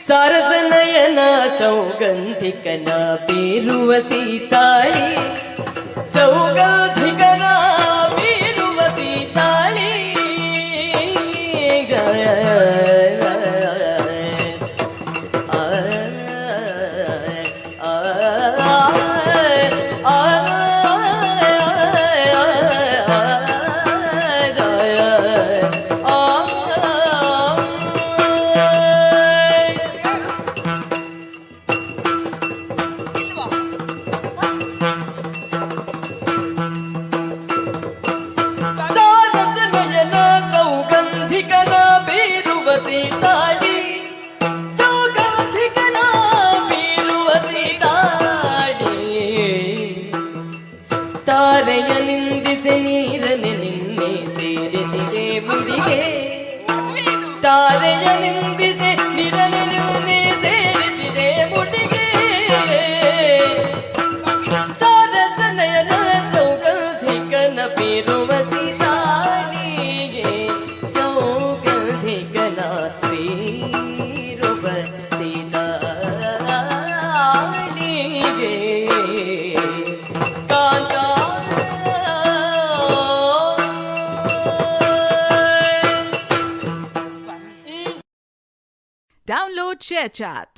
ಸರಸನಯನ ಸೌಗಂಧಿಕನ ಬೀರುವ ಸೀತಾಳಿ, ಸೌಗಂಧಿಕನ ಬೀರುವ ಸೀತಾಳಿ. ತಾರೆಯ ನಿಂದಿಸಿ ನೀರನೆ ನಿನ್ನೆ ಸೇರಿಸಿದೆ ಮುಡಿಗೆ, ತಾರೆಯ ನಿಂದಿಸಿ ನೀರನೆ ನಿನ್ನೆ ಸೇರಿಸಿದೆ ಮುಡಿಗೆ. ಸರಸನಯನ ಸೌಗಂಧಿಕನ ಬೀರುವ ಸೀತಾಳಿಗೆ, ಸೌಗಂಧಿಕನ ಬೀರುವ ಸೀತಾಳಿಗೆ. Download ShareChat.